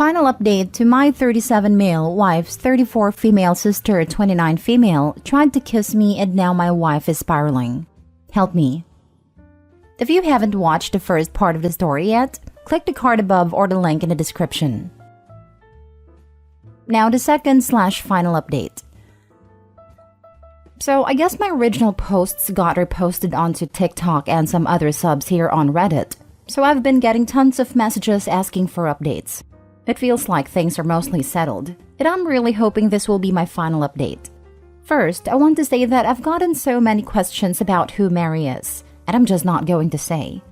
Final update to my 37 male wife's 34 female sister 29 female tried to kiss me and now my wife is spiraling. Help me. If you haven't watched the first part of the story yet, click the card above or the link in the description. Now the second/final update. So I guess my original posts got reposted onto TikTok and some other subs here on Reddit. So I've been getting tons of messages asking for updates. It feels like things are mostly settled, and I'm really hoping this will be my final update. First, I want to say that I've gotten so many questions about who Mary is, and I'm just not going to say.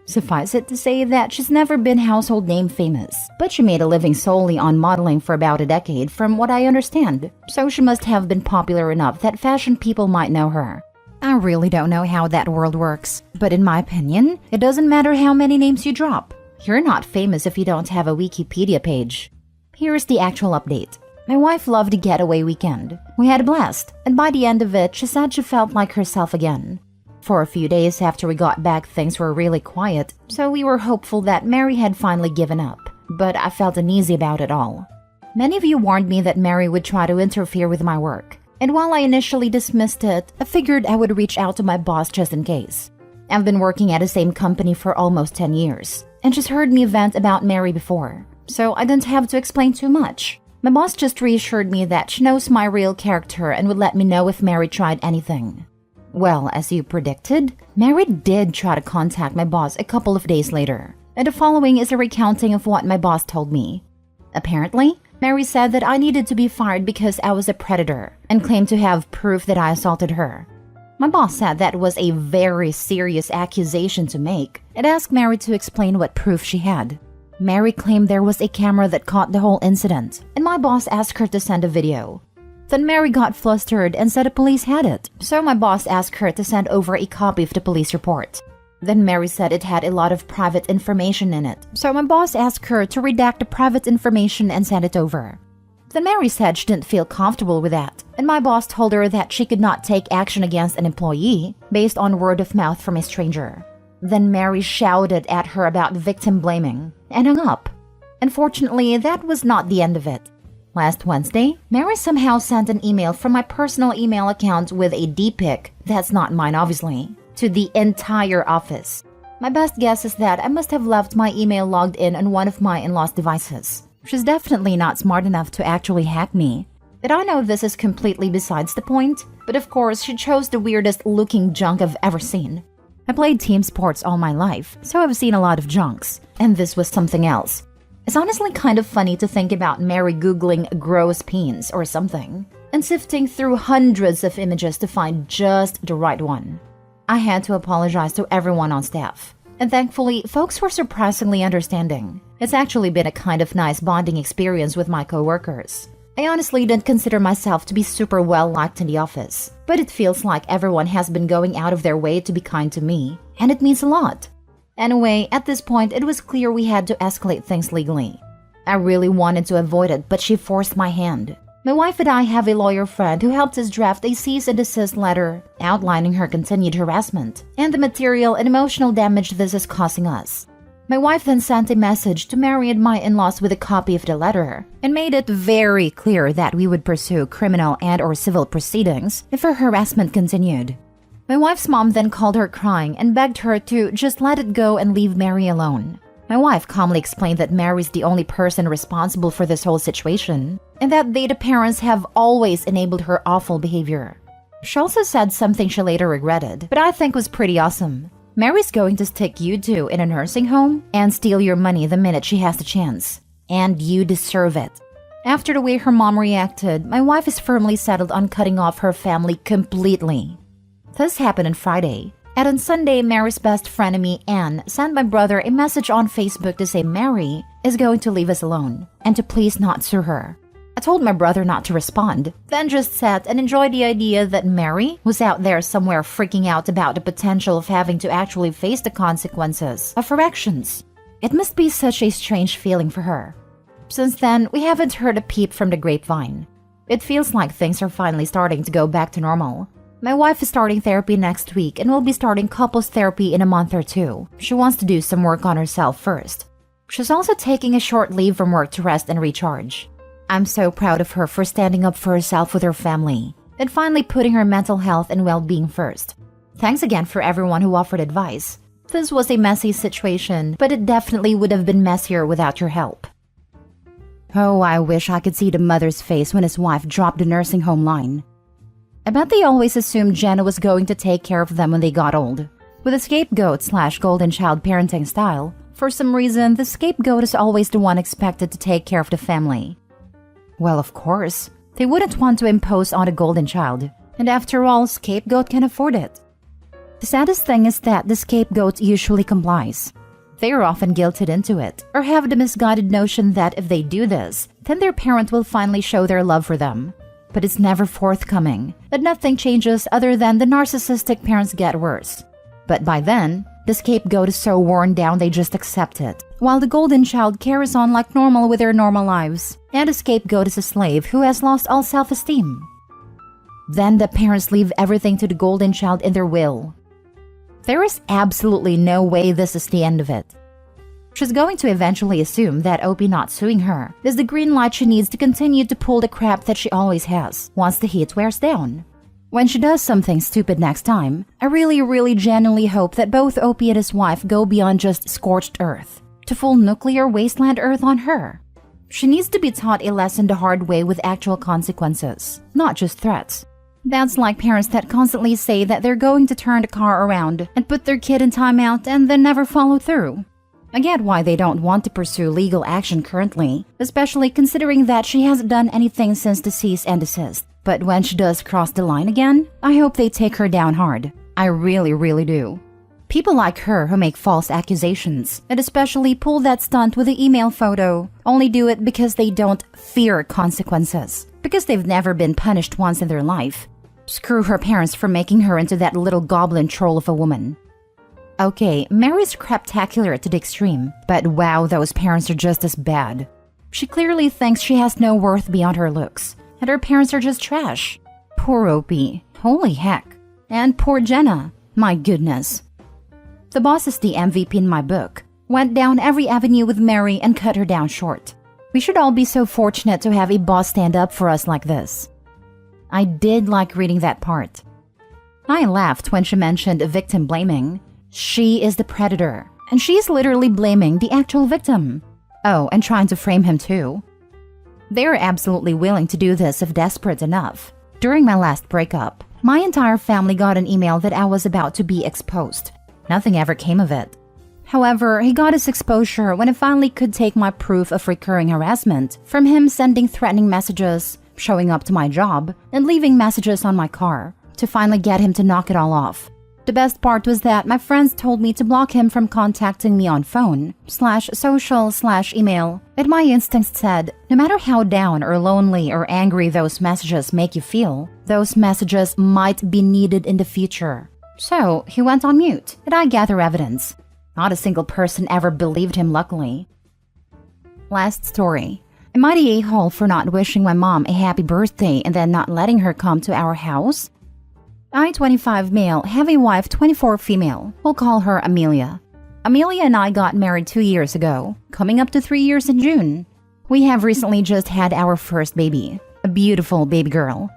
Suffice it to say that she's never been household name famous, but she made a living solely on modeling for about a decade from what I understand, so she must have been popular enough that fashion people might know her. I really don't know how that world works, but in my opinion, it doesn't matter how many names you drop. You're not famous if you don't have a Wikipedia page. Here's the actual update. My wife loved a getaway weekend. We had a blast, and by the end of it, she said she felt like herself again. For a few days after we got back, things were really quiet, so we were hopeful that Mary had finally given up, but I felt uneasy about it all. Many of you warned me that Mary would try to interfere with my work, and while I initially dismissed it, I figured I would reach out to my boss just in case. I've been working at the same company for almost 10 years, and she's heard me vent about Mary before, so I didn't have to explain too much. My boss just reassured me that she knows my real character and would let me know if Mary tried anything. Well, as you predicted, Mary did try to contact my boss a couple of days later, and the following is a recounting of what my boss told me. Apparently, Mary said that I needed to be fired because I was a predator and claimed to have proof that I assaulted her. My boss said that was a very serious accusation to make and asked Mary to explain what proof she had. Mary claimed there was a camera that caught the whole incident, and my boss asked her to send a video. Then Mary got flustered and said the police had it, so my boss asked her to send over a copy of the police report. Then Mary said it had a lot of private information in it, so my boss asked her to redact the private information and send it over. Then Mary said she didn't feel comfortable with that, and my boss told her that she could not take action against an employee based on word of mouth from a stranger. Then Mary shouted at her about victim blaming and hung up. Unfortunately, that was not the end of it. Last Wednesday, Mary somehow sent an email from my personal email account with a D-pic, that's not mine obviously, to the entire office. My best guess is that I must have left my email logged in on one of my in-laws' devices. She's definitely not smart enough to actually hack me. But I know this is completely besides the point, but of course she chose the weirdest looking junk I've ever seen. I played team sports all my life, so I've seen a lot of junks, and this was something else. It's honestly kind of funny to think about Mary googling gross peens or something, and sifting through hundreds of images to find just the right one. I had to apologize to everyone on staff, and thankfully, folks were surprisingly understanding. It's actually been a kind of nice bonding experience with my coworkers. I honestly didn't consider myself to be super well liked in the office, but it feels like everyone has been going out of their way to be kind to me, and it means a lot. Anyway, at this point, it was clear we had to escalate things legally. I really wanted to avoid it, but she forced my hand. My wife and I have a lawyer friend who helped us draft a cease and desist letter outlining her continued harassment and the material and emotional damage this is causing us. My wife then sent a message to Mary and my in-laws with a copy of the letter and made it very clear that we would pursue criminal and/or civil proceedings if her harassment continued. My wife's mom then called her crying and begged her to just let it go and leave Mary alone. My wife calmly explained that Mary's the only person responsible for this whole situation and that they, the parents, have always enabled her awful behavior. She also said something she later regretted, but I think was pretty awesome. Mary's going to stick you two in a nursing home and steal your money the minute she has the chance. And you deserve it. After the way her mom reacted, my wife is firmly settled on cutting off her family completely. This happened on Friday. And on Sunday, Mary's best frenemy, Anne, sent my brother a message on Facebook to say Mary is going to leave us alone and to please not sue her. I told my brother not to respond, then just sat and enjoyed the idea that Mary was out there somewhere freaking out about the potential of having to actually face the consequences of her actions. It must be such a strange feeling for her. Since then, we haven't heard a peep from the grapevine. It feels like things are finally starting to go back to normal. My wife is starting therapy next week and will be starting couples therapy in a month or two. She wants to do some work on herself first. She's also taking a short leave from work to rest and recharge. I'm so proud of her for standing up for herself with her family and finally putting her mental health and well-being first. Thanks again for everyone who offered advice. This was a messy situation, but it definitely would have been messier without your help. Oh, I wish I could see the mother's face when his wife dropped the nursing home line. I bet they always assumed Jenna was going to take care of them when they got old. With a scapegoat/golden child parenting style, for some reason, the scapegoat is always the one expected to take care of the family. Well, of course, they wouldn't want to impose on a golden child, and after all, scapegoat can afford it. The saddest thing is that the scapegoat usually complies. They are often guilted into it, or have the misguided notion that if they do this, then their parent will finally show their love for them. But it's never forthcoming, and nothing changes other than the narcissistic parents get worse. But by then, the scapegoat is so worn down they just accept it, while the golden child carries on like normal with their normal lives, and the scapegoat is a slave who has lost all self-esteem. Then the parents leave everything to the golden child in their will. There is absolutely no way this is the end of it. She's going to eventually assume that OP not suing her is the green light she needs to continue to pull the crap that she always has once the heat wears down. When she does something stupid next time, I really genuinely hope that both OP and his wife go beyond just scorched earth to full nuclear wasteland earth on her. She needs to be taught a lesson the hard way with actual consequences, not just threats. That's like parents that constantly say that they're going to turn the car around and put their kid in timeout and then never follow through. I get why they don't want to pursue legal action currently, especially considering that she hasn't done anything since the cease and desist. But when she does cross the line again, I hope they take her down hard. I really do. People like her who make false accusations, and especially pull that stunt with the email photo, only do it because they don't fear consequences, because they've never been punished once in their life. Screw her parents for making her into that little goblin troll of a woman. Okay, Mary's craptacular to the extreme, but wow, those parents are just as bad. She clearly thinks she has no worth beyond her looks, and her parents are just trash. Poor Opie, holy heck. And poor Jenna, my goodness. The boss is the MVP in my book, went down every avenue with Mary and cut her down short. We should all be so fortunate to have a boss stand up for us like this. I did like reading that part. I laughed when she mentioned victim blaming. She is the predator, and she's literally blaming the actual victim. Oh, and trying to frame him too. They're absolutely willing to do this if desperate enough. During my last breakup, my entire family got an email that I was about to be exposed. Nothing ever came of it. However, he got his exposure when I finally could take my proof of recurring harassment from him sending threatening messages, showing up to my job, and leaving messages on my car to finally get him to knock it all off. The best part was that my friends told me to block him from contacting me on phone/social/email, and my instincts said, no matter how down or lonely or angry those messages make you feel, those messages might be needed in the future. So he went on mute, and I gather evidence. Not a single person ever believed him, luckily. Last story. Am I the a-hole for not wishing my mom a happy birthday and then not letting her come to our house? I, 25 male, have a wife, 24 female. We'll call her Amelia. Amelia and I got married 2 years ago, coming up to 3 years in June. We have recently just had our first baby, a beautiful baby girl.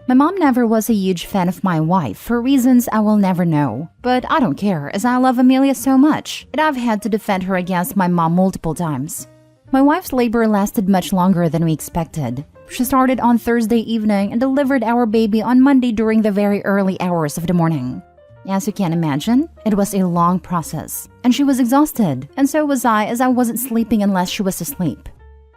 My mom never was a huge fan of my wife for reasons I will never know, but I don't care as I love Amelia so much, and I've had to defend her against my mom multiple times. My wife's labor lasted much longer than we expected. She started on Thursday evening and delivered our baby on Monday during the very early hours of the morning. As you can imagine, it was a long process, and she was exhausted, and so was I as I wasn't sleeping unless she was asleep.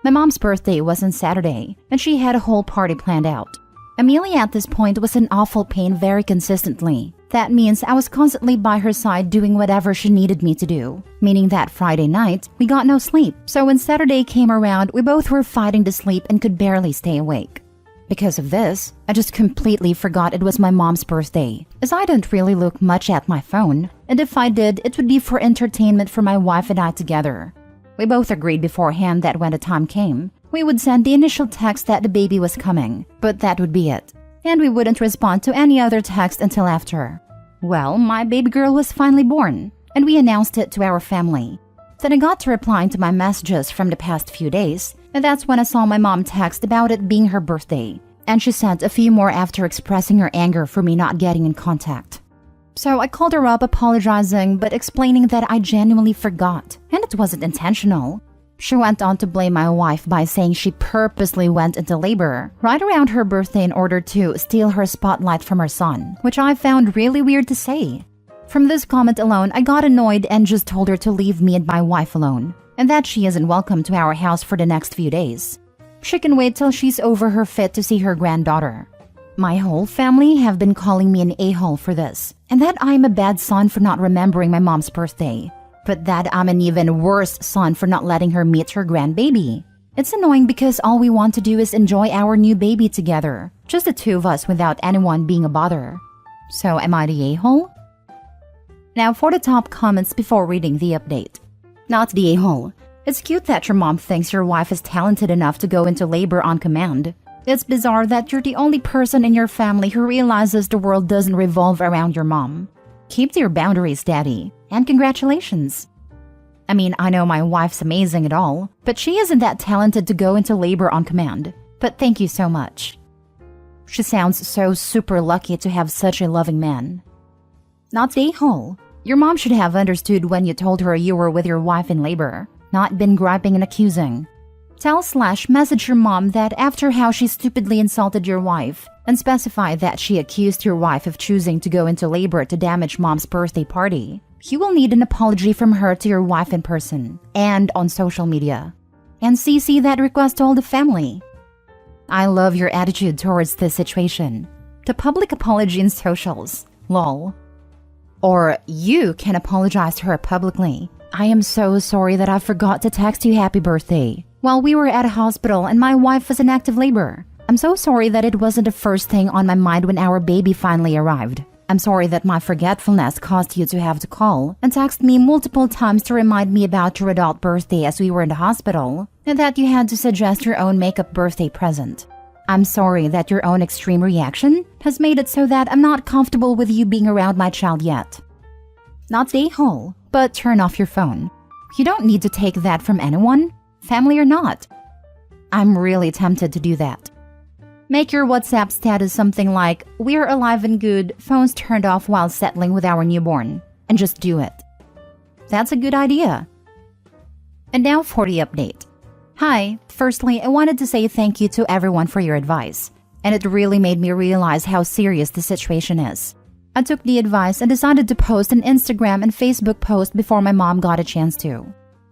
My mom's birthday was on Saturday, and she had a whole party planned out. Amelia at this point was in awful pain very consistently. That means I was constantly by her side doing whatever she needed me to do, meaning that Friday night, we got no sleep. So when Saturday came around, we both were fighting to sleep and could barely stay awake. Because of this, I just completely forgot it was my mom's birthday, as I don't really look much at my phone, and if I did, it would be for entertainment for my wife and I together. We both agreed beforehand that when the time came, we would send the initial text that the baby was coming, but that would be it, and we wouldn't respond to any other text until after. Well, my baby girl was finally born, and we announced it to our family. Then I got to replying to my messages from the past few days, and that's when I saw my mom text about it being her birthday. And she sent a few more after expressing her anger for me not getting in contact. So I called her up apologizing but explaining that I genuinely forgot, and it wasn't intentional. She went on to blame my wife by saying she purposely went into labor right around her birthday in order to steal her spotlight from her son, which I found really weird to say. From this comment alone, I got annoyed and just told her to leave me and my wife alone, and that she isn't welcome to our house for the next few days. She can wait till she's over her fit to see her granddaughter. My whole family have been calling me an a-hole for this, and that I'm a bad son for not remembering my mom's birthday, but that I'm an even worse son for not letting her meet her grandbaby. It's annoying because all we want to do is enjoy our new baby together, just the two of us without anyone being a bother. So am I the a-hole? Now for the top comments before reading the update. Not the a-hole. It's cute that your mom thinks your wife is talented enough to go into labor on command. It's bizarre that you're the only person in your family who realizes the world doesn't revolve around your mom. Keep to your boundaries, Daddy, and congratulations. I mean, I know my wife's amazing and all, but she isn't that talented to go into labor on command. But thank you so much. She sounds so super lucky to have such a loving man. Not the a-hole. Your mom should have understood when you told her you were with your wife in labor, not been griping and accusing. Tell/message your mom that after how she stupidly insulted your wife, and specify that she accused your wife of choosing to go into labor to damage mom's birthday party. You will need an apology from her to your wife in person and on social media. And CC that request to all the family. I love your attitude towards this situation. The public apology in socials. Lol. Or you can apologize to her publicly. I am so sorry that I forgot to text you happy birthday while we were at a hospital and my wife was in active labor. I'm so sorry that it wasn't the first thing on my mind when our baby finally arrived. I'm sorry that my forgetfulness caused you to have to call and text me multiple times to remind me about your adult birthday as we were in the hospital, and that you had to suggest your own makeup birthday present. I'm sorry that your own extreme reaction has made it so that I'm not comfortable with you being around my child yet. Not the a-hole, but turn off your phone. You don't need to take that from anyone, family or not. I'm really tempted to do that. Make your WhatsApp status something like, "We're alive and good, phones turned off while settling with our newborn," and just do it. That's a good idea. And now for the update. Hi, firstly, I wanted to say thank you to everyone for your advice, and it really made me realize how serious the situation is. I took the advice and decided to post an Instagram and Facebook post before my mom got a chance to.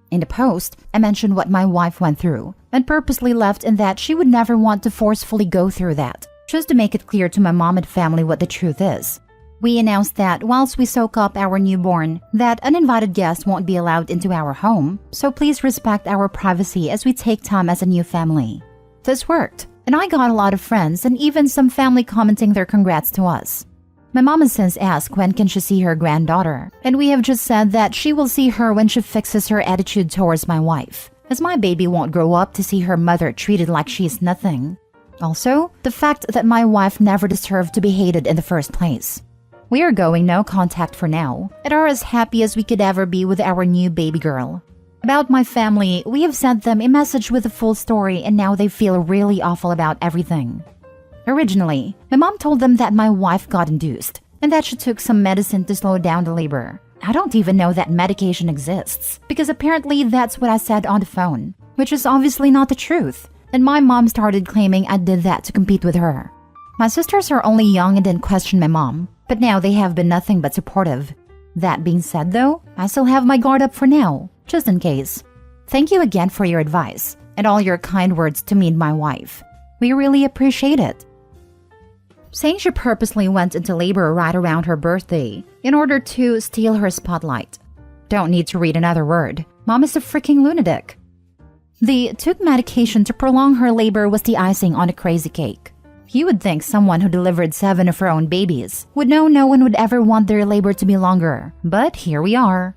In the post, I mentioned what my wife went through, and purposely left in that she would never want to forcefully go through that, just to make it clear to my mom and family what the truth is. We announced that whilst we soak up our newborn, that uninvited guests won't be allowed into our home, so please respect our privacy as we take time as a new family. This worked, and I got a lot of friends and even some family commenting their congrats to us. My mom has since asked when can she see her granddaughter, and we have just said that she will see her when she fixes her attitude towards my wife, as my baby won't grow up to see her mother treated like she's nothing. Also, the fact that my wife never deserved to be hated in the first place. We are going no contact for now, and are as happy as we could ever be with our new baby girl. About my family, we have sent them a message with the full story and now they feel really awful about everything. Originally, my mom told them that my wife got induced and that she took some medicine to slow down the labor. I don't even know that medication exists, because apparently that's what I said on the phone, which is obviously not the truth, and my mom started claiming I did that to compete with her. My sisters are only young and didn't question my mom, but now they have been nothing but supportive. That being said though, I still have my guard up for now, just in case. Thank you again for your advice and all your kind words to me and my wife. We really appreciate it. Saying she purposely went into labor right around her birthday in order to steal her spotlight. Don't need to read another word. Mom is a freaking lunatic. The took medication to prolong her labor was the icing on a crazy cake. You would think someone who delivered 7 of her own babies would know no one would ever want their labor to be longer, but here we are.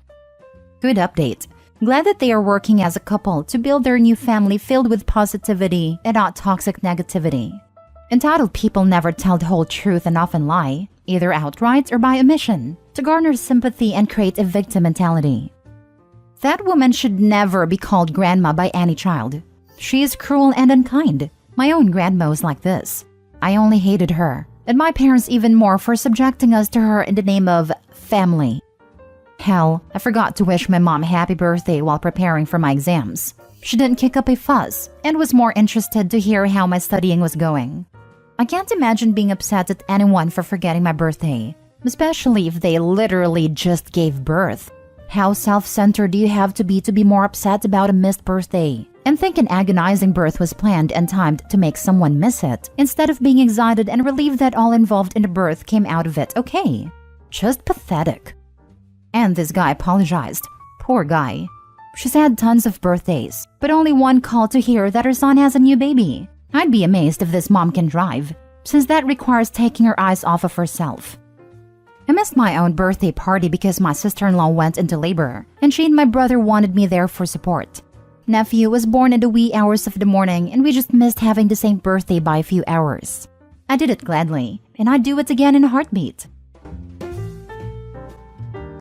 Good update. Glad that they are working as a couple to build their new family filled with positivity and not toxic negativity. Entitled people never tell the whole truth and often lie, either outright or by omission, to garner sympathy and create a victim mentality. That woman should never be called grandma by any child. She is cruel and unkind. My own grandma was like this. I only hated her, and my parents even more for subjecting us to her in the name of family. Hell, I forgot to wish my mom happy birthday while preparing for my exams. She didn't kick up a fuss and was more interested to hear how my studying was going. I can't imagine being upset at anyone for forgetting my birthday, especially if they literally just gave birth. How self-centered do you have to be more upset about a missed birthday? And think an agonizing birth was planned and timed to make someone miss it, instead of being excited and relieved that all involved in the birth came out of it okay. Just pathetic. And this guy apologized. Poor guy. She's had tons of birthdays, but only one call to hear that her son has a new baby. I'd be amazed if this mom can drive, since that requires taking her eyes off of herself. I missed my own birthday party because my sister-in-law went into labor, and she and my brother wanted me there for support. Nephew was born in the wee hours of the morning, and we just missed having the same birthday by a few hours. I did it gladly, and I'd do it again in a heartbeat.